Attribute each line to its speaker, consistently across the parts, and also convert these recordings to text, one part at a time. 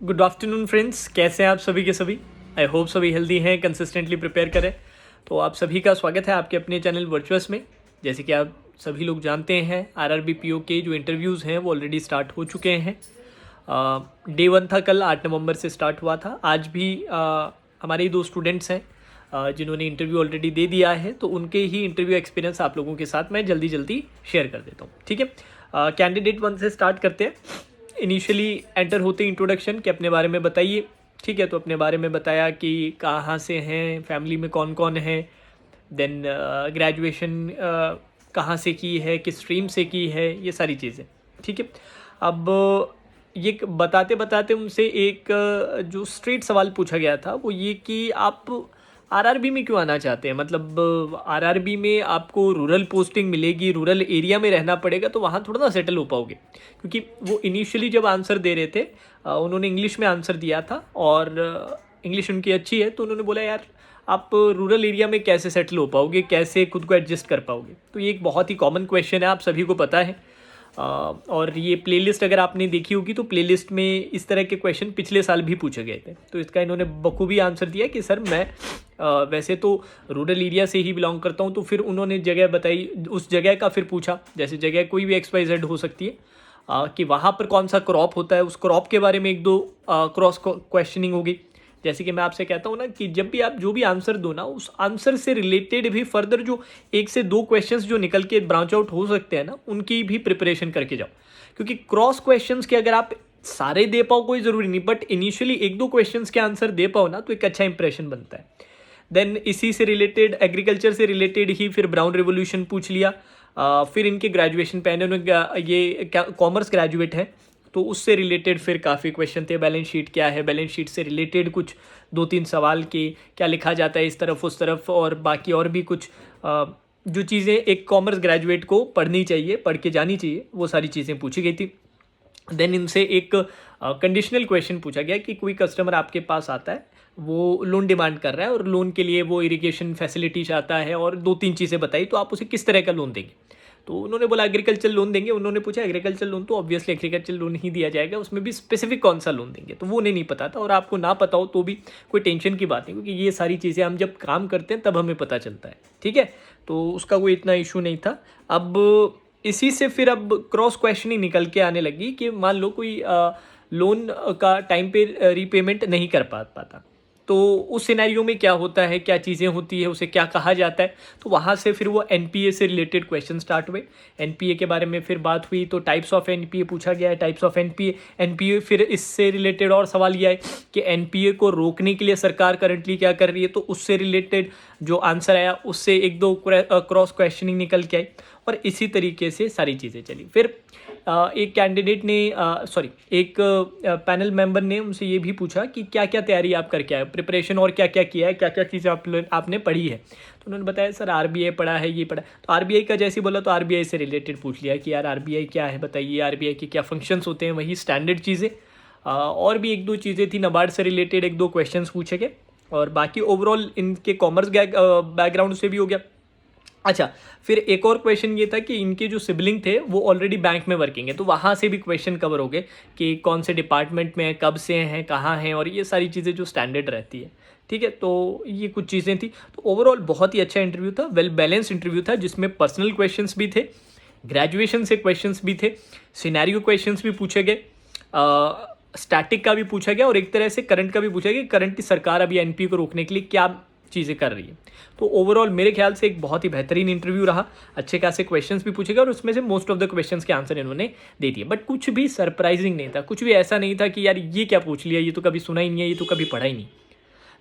Speaker 1: Good afternoon friends, कैसे हैं आप सभी के सभी। आई होप सभी हेल्दी हैं, कंसिस्टेंटली प्रिपेयर करें। तो आप सभी का स्वागत है आपके अपने चैनल वर्चुअस में। जैसे कि आप सभी लोग जानते हैं, आरआरबी पीओ के जो इंटरव्यूज़ हैं वो ऑलरेडी स्टार्ट हो चुके हैं। डे 1 था, कल 8 नवंबर से स्टार्ट हुआ था। आज भी हमारे ही 2 स्टूडेंट्स हैं जिन्होंने इंटरव्यू ऑलरेडी दे दिया है, तो उनके ही इंटरव्यू एक्सपीरियंस आप लोगों के साथ मैं जल्दी जल्दी शेयर कर देता हूँ। ठीक है, कैंडिडेट 1 से स्टार्ट करते हैं। इनिशियली एंटर होते इंट्रोडक्शन के अपने बारे में बताइए। ठीक है, तो अपने बारे में बताया कि कहाँ से हैं, फैमिली में कौन कौन है, देन ग्रेजुएशन कहाँ से की है, किस स्ट्रीम से की है, ये सारी चीज़ें। ठीक है, अब ये बताते बताते उनसे एक जो स्ट्रेट सवाल पूछा गया था वो ये कि आप आरआरबी में क्यों आना चाहते हैं। मतलब आरआरबी में आपको रूरल पोस्टिंग मिलेगी, रूरल एरिया में रहना पड़ेगा, तो वहाँ थोड़ा ना सेटल हो पाओगे। क्योंकि वो इनिशियली जब आंसर दे रहे थे उन्होंने इंग्लिश में आंसर दिया था और इंग्लिश उनकी अच्छी है, तो उन्होंने बोला यार आप रूरल एरिया में कैसे सेटल हो पाओगे, कैसे खुद को एडजस्ट कर पाओगे। तो ये एक बहुत ही कॉमन क्वेश्चन है, आप सभी को पता है। और ये प्लेलिस्ट अगर आपने देखी होगी तो प्लेलिस्ट में इस तरह के क्वेश्चन पिछले साल भी पूछे गए थे। तो इसका इन्होंने बखूबी आंसर दिया कि सर मैं वैसे तो रूरल एरिया से ही बिलोंग करता हूँ। तो फिर उन्होंने जगह बताई, उस जगह का फिर पूछा, जैसे जगह कोई भी XYZ हो सकती है, कि वहाँ पर कौन सा क्रॉप होता है, उस क्रॉप के बारे में 1-2 क्रॉस क्वेश्चनिंग होगी। जैसे कि मैं आपसे कहता हूँ ना कि जब भी आप जो भी आंसर दो ना, उस आंसर से रिलेटेड भी फर्दर जो 1 से 2 क्वेश्चंस जो निकल के ब्रांच आउट हो सकते हैं ना, उनकी भी प्रिपरेशन करके जाओ। क्योंकि क्रॉस क्वेश्चंस के अगर आप सारे दे पाओ कोई ज़रूरी नहीं, बट इनिशियली 1-2 क्वेश्चंस के आंसर दे पाओ ना, तो एक अच्छा इंप्रेशन बनता है। देन इसी से रिलेटेड, एग्रीकल्चर से रिलेटेड ही फिर ब्राउन रेवोल्यूशन पूछ लिया। फिर इनके ग्रेजुएशन पे ये कॉमर्स ग्रेजुएट है, तो उससे रिलेटेड फिर काफ़ी क्वेश्चन थे। बैलेंस शीट क्या है, बैलेंस शीट से रिलेटेड कुछ 2-3 सवाल के क्या लिखा जाता है इस तरफ उस तरफ, और बाकी और भी कुछ जो चीज़ें एक कॉमर्स ग्रेजुएट को पढ़नी चाहिए, पढ़ के जानी चाहिए, वो सारी चीज़ें पूछी गई थी। देन इनसे एक कंडीशनल क्वेश्चन पूछा गया कि कोई कस्टमर आपके पास आता है, वो लोन डिमांड कर रहा है और लोन के लिए वो इरिगेशन फैसिलिटी चाहता है और 2-3 चीज़ें बताई, तो आप उसे किस तरह का लोन देंगे। तो उन्होंने बोला एग्रीकल्चर लोन देंगे। उन्होंने पूछा एग्रीकल्चर लोन, तो ऑब्वियसली एग्रीकल्चर लोन ही दिया जाएगा, उसमें भी स्पेसिफिक कौन सा लोन देंगे, तो वो उन्हें नहीं पता था। और आपको ना पता हो तो भी कोई टेंशन की बात नहीं, क्योंकि ये सारी चीज़ें हम जब काम करते हैं तब हमें पता चलता है। ठीक है, तो उसका कोई इतना इशू नहीं था। अब इसी से फिर अब क्रॉस क्वेश्चनिंग निकल के आने लगी कि मान लो कोई लोन का टाइम पे रीपेमेंट नहीं कर पाता, तो उस सिनेरियो में क्या होता है, क्या चीज़ें होती है, उसे क्या कहा जाता है। तो वहाँ से फिर वो एनपीए से रिलेटेड क्वेश्चन स्टार्ट हुए। एनपीए के बारे में फिर बात हुई, तो टाइप्स ऑफ एनपीए पूछा गया है, टाइप्स ऑफ एनपीए फिर इससे रिलेटेड और सवाल ये आए कि एनपीए को रोकने के लिए सरकार करंटली क्या कर रही है, तो उससे रिलेटेड जो आंसर आया उससे 1-2 क्रॉस क्वेश्चनिंग निकल के आई, और इसी तरीके से सारी चीज़ें चली। फिर एक कैंडिडेट ने एक पैनल मेंबर ने उनसे ये भी पूछा कि क्या क्या तैयारी आप करके आए, प्रिपरेशन और क्या क्या किया है, क्या क्या चीज़ें आपने पढ़ी है। तो उन्होंने बताया सर आरबीआई पढ़ा है, ये पढ़ा। तो आरबीआई का जैसे बोला तो आरबीआई से रिलेटेड पूछ लिया कि यार आरबीआई क्या है बताइए, आरबीआई के क्या फंक्शंस होते हैं, वही स्टैंडर्ड चीज़ें। और भी 1-2 चीज़ें थी, नाबार्ड से रिलेटेड 1-2 क्वेश्चन पूछे गए, और बाकी ओवरऑल इनके कॉमर्स बैकग्राउंड से भी हो गया। अच्छा, फिर एक और क्वेश्चन ये था कि इनके जो सिबलिंग थे वो ऑलरेडी बैंक में वर्किंग है, तो वहाँ से भी क्वेश्चन कवर हो गए कि कौन से डिपार्टमेंट में है, कब से हैं, कहाँ हैं, और ये सारी चीज़ें जो स्टैंडर्ड रहती है। ठीक है, तो ये कुछ चीज़ें थी। तो ओवरऑल बहुत ही अच्छा इंटरव्यू था, वेल बैलेंस इंटरव्यू था, जिसमें पर्सनल क्वेश्चंस भी थे, ग्रेजुएशन से क्वेश्चंस भी थे, सिनेरियो क्वेश्चंस भी पूछे गए, स्टैटिक का भी पूछा गया, और एक तरह से करंट का भी पूछा गया, करंट की सरकार अभी एनपीए को रोकने के लिए क्या चीज़ें कर रही है। तो ओवरऑल मेरे ख्याल से एक बहुत ही बेहतरीन इंटरव्यू रहा, अच्छे खासे क्वेश्चंस भी पूछे गए, और उसमें से मोस्ट ऑफ द क्वेश्चंस के आंसर इन्होंने दे दिए। बट कुछ भी सरप्राइजिंग नहीं था, कुछ भी ऐसा नहीं था कि यार ये क्या पूछ लिया, ये तो कभी सुना ही नहीं है, ये तो कभी पढ़ा ही नहीं।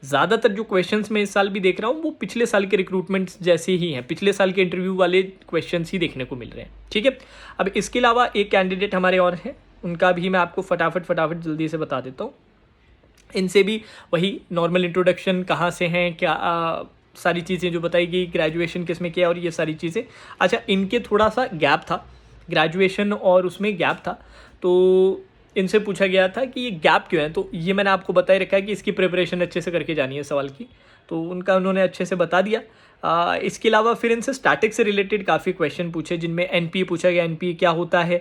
Speaker 1: ज़्यादातर जो क्वेश्चंस मैं इस साल भी देख रहा हूँ वो पिछले साल के रिक्रूटमेंट जैसे ही हैं, पिछले साल के इंटरव्यू वाले क्वेश्चंस ही देखने को मिल रहे हैं। ठीक है, अब इसके अलावा एक कैंडिडेट हमारे और हैं, उनका भी मैं आपको फटाफट जल्दी से बता देता हूँ। इनसे भी वही नॉर्मल इंट्रोडक्शन, कहाँ से हैं, क्या सारी चीज़ें जो बताई गई, ग्रेजुएशन किस में किया, और ये सारी चीज़ें। अच्छा, इनके थोड़ा सा गैप था, ग्रेजुएशन और उसमें गैप था, तो इनसे पूछा गया था कि ये गैप क्यों है। तो ये मैंने आपको बता ही रखा है कि इसकी प्रिपरेशन अच्छे से करके जानी है सवाल की। तो उनका उन्होंने अच्छे से बता दिया। इसके अलावा फिर इनसे स्टैटिक से रिलेटेड काफ़ी क्वेश्चन पूछे, जिनमें एनपीए पूछा गया, एनपीए क्या होता है।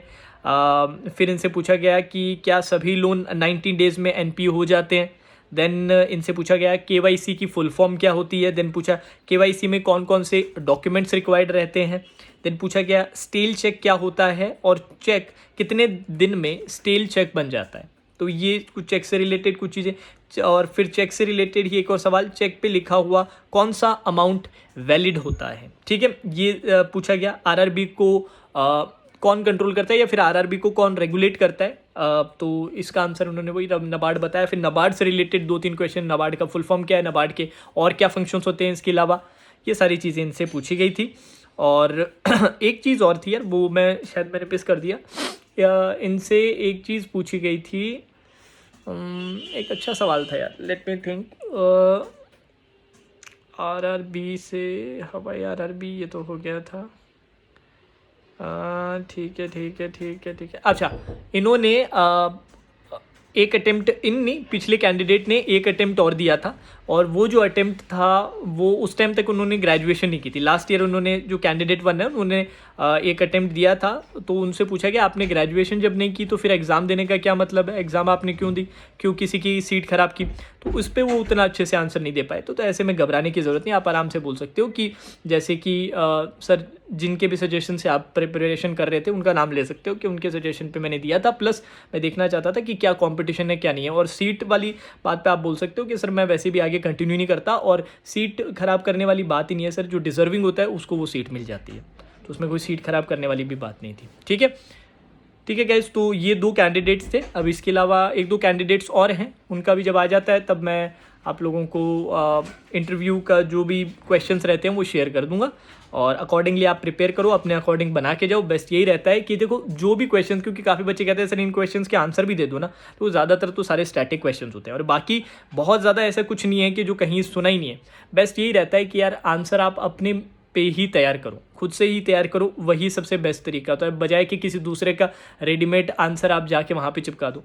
Speaker 1: फिर इनसे पूछा गया कि क्या सभी लोन 90 डेज़ में एनपीए हो जाते हैं। देन इनसे पूछा गया केवाईसी की फुल फॉर्म क्या होती है। देन पूछा केवाईसी में कौन कौन से डॉक्यूमेंट्स रिक्वायर्ड रहते हैं। देन पूछा गया स्टेल चेक क्या होता है और चेक कितने दिन में स्टेल चेक बन जाता है। तो ये कुछ चेक से रिलेटेड कुछ चीज़ें। और फिर चेक से रिलेटेड ही एक और सवाल, चेक पे लिखा हुआ कौन सा अमाउंट वैलिड होता है। ठीक है, ये पूछा गया। आरआरबी को कौन कंट्रोल करता है या फिर आरआरबी को कौन रेगुलेट करता है। तो इसका आंसर उन्होंने वही नाबार्ड बताया। फिर नाबार्ड से रिलेटेड 2-3 क्वेश्चन, नाबार्ड का फुल फॉर्म क्या है, नाबार्ड के और क्या फंक्शंस होते हैं इसके अलावा, ये सारी चीज़ें इनसे पूछी गई थी। और एक चीज़ और थी यार, वो मैं शायद मैंने मिस कर दिया। इनसे एक चीज़ पूछी गई थी, एक अच्छा सवाल था यार, लेट मी थिंक। आरआरबी से हवाई आरआरबी, ये तो हो गया था। ठीक है। अच्छा, इन्होंने एक अटेम्प्ट, पिछले कैंडिडेट ने एक अटेम्प्ट और दिया था, और वो जो अटेम्प्ट था वो उस टाइम तक उन्होंने ग्रेजुएशन नहीं की थी। लास्ट ईयर उन्होंने, जो कैंडिडेट 1 है, उन्होंने एक अटेम्प्ट दिया था। तो उनसे पूछा गया आपने ग्रेजुएशन जब नहीं की तो फिर एग्ज़ाम देने का क्या मतलब है, एग्ज़ाम आपने क्यों दी, क्यों किसी की सीट ख़राब की। तो उस पर वो उतना अच्छे से आंसर नहीं दे पाए। तो ऐसे में घबराने की ज़रूरत नहीं, आप आराम से बोल सकते हो कि जैसे कि सर जिनके भी सजेशन से आप प्रिपरेशन कर रहे थे उनका नाम ले सकते हो कि उनके सजेशन पे मैंने दिया था, प्लस मैं देखना चाहता था कि क्या कंपटीशन है क्या नहीं है। और सीट वाली बात पे आप बोल सकते हो कि सर मैं वैसे भी आगे कंटिन्यू नहीं करता, और सीट ख़राब करने वाली बात ही नहीं है सर, जो डिजर्विंग होता है उसको वो सीट मिल जाती है, तो उसमें कोई सीट ख़राब करने वाली भी बात नहीं थी। ठीक है गाइस, तो ये 2 कैंडिडेट्स थे। अब इसके अलावा 1-2 कैंडिडेट्स और हैं, उनका भी जब आ जाता है तब मैं आप लोगों को इंटरव्यू का जो भी क्वेश्चंस रहते हैं वो शेयर कर दूंगा, और अकॉर्डिंगली आप प्रिपेयर करो, अपने अकॉर्डिंग बना के जाओ। बेस्ट यही रहता है कि देखो जो भी क्वेश्चन, क्योंकि काफ़ी बच्चे कहते हैं सर इन क्वेश्चंस के आंसर भी दे दो ना, तो ज़्यादातर तो सारे स्टैटिक क्वेश्चंस होते हैं, और बाकी बहुत ज़्यादा ऐसा कुछ नहीं है कि जो कहीं सुना ही नहीं है। बेस्ट यही रहता है कि यार आंसर आप अपने पे ही तैयार करो, खुद से ही तैयार करो, वही सबसे बेस्ट तरीका होता है, बजाय कि किसी दूसरे का रेडीमेड आंसर आप जाके वहाँ पे चिपका दो।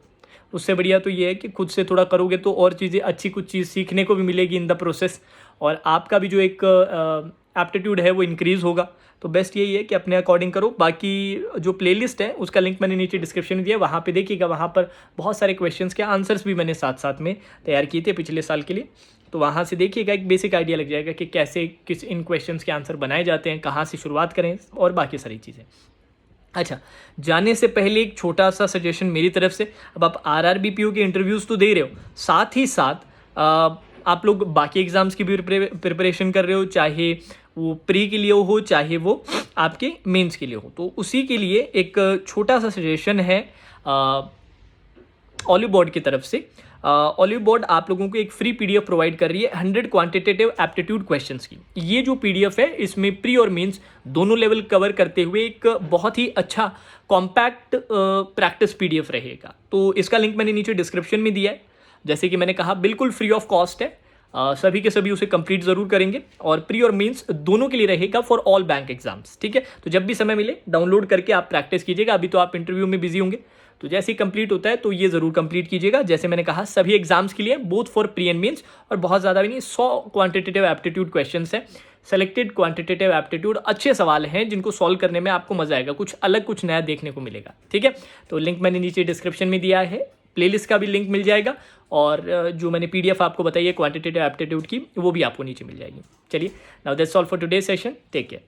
Speaker 1: उससे बढ़िया तो ये है कि खुद से थोड़ा करोगे तो और चीज़ें अच्छी, कुछ चीज़ सीखने को भी मिलेगी इन द प्रोसेस, और आपका भी जो एक एप्टीट्यूड है वो इंक्रीज़ होगा। तो बेस्ट यही है कि अपने अकॉर्डिंग करो। बाकी जो प्लेलिस्ट है उसका लिंक मैंने नीचे डिस्क्रिप्शन में दिया, वहाँ पे देखिएगा, वहाँ पर बहुत सारे क्वेश्चंस के आंसर्स भी मैंने साथ साथ में तैयार किए थे पिछले साल के लिए। तो वहाँ से देखिएगा, एक बेसिक आइडिया लग जाएगा कि कैसे किस इन क्वेश्चंस के आंसर बनाए जाते हैं, कहाँ से शुरुआत करें, और बाकी सारी चीज़ें। अच्छा, जाने से पहले एक छोटा सा सजेशन मेरी तरफ से, अब आप आरआरबी पीओ के इंटरव्यूज़ तो दे रहे हो, साथ ही साथ आप लोग बाकी एग्ज़ाम्स की भी प्रिपरेशन कर रहे हो, चाहे वो प्री के लिए हो चाहे वो आपके मेंस के लिए हो। तो उसी के लिए एक छोटा सा सजेशन है ऑलिव बोर्ड की तरफ से। ऑलिव बोर्ड आप लोगों को एक फ्री पीडीएफ प्रोवाइड कर रही है 100 क्वांटिटेटिव एप्टीट्यूड क्वेश्चंस की। ये जो पीडीएफ है इसमें प्री और मेंस दोनों लेवल कवर करते हुए एक बहुत ही अच्छा कॉम्पैक्ट प्रैक्टिस पीडीएफ रहेगा। तो इसका लिंक मैंने नीचे डिस्क्रिप्शन में दिया है। जैसे कि मैंने कहा, बिल्कुल फ्री ऑफ कॉस्ट है, सभी के सभी उसे कंप्लीट जरूर करेंगे, और प्री और मेंस दोनों के लिए रहेगा फॉर ऑल बैंक एग्जाम्स। ठीक है, तो जब भी समय मिले डाउनलोड करके आप प्रैक्टिस कीजिएगा। अभी तो आप इंटरव्यू में बिजी होंगे, तो जैसे ही कंप्लीट होता है तो ये जरूर कंप्लीट कीजिएगा। जैसे मैंने कहा, सभी एग्जाम्स के लिए, both for pre and mains, और बहुत ज़्यादा भी नहीं, 100 क्वांटिटेटिव एप्टीट्यूड क्वेश्चंस हैं, सेलेक्टेड क्वांटिटेटिव एप्टीट्यूड, अच्छे सवाल हैं जिनको सॉल्व करने में आपको मजा आएगा, कुछ अलग कुछ नया देखने को मिलेगा। ठीक है, तो लिंक मैंने नीचे डिस्क्रिप्शन में दिया है, प्लेलिस्ट का भी लिंक मिल जाएगा, और जो मैंने पीडीएफ आपको बताई है क्वांटिटेटिव एप्टीट्यूड की, वो भी आपको नीचे मिल जाएगी। चलिए, now that's all for today session, take care.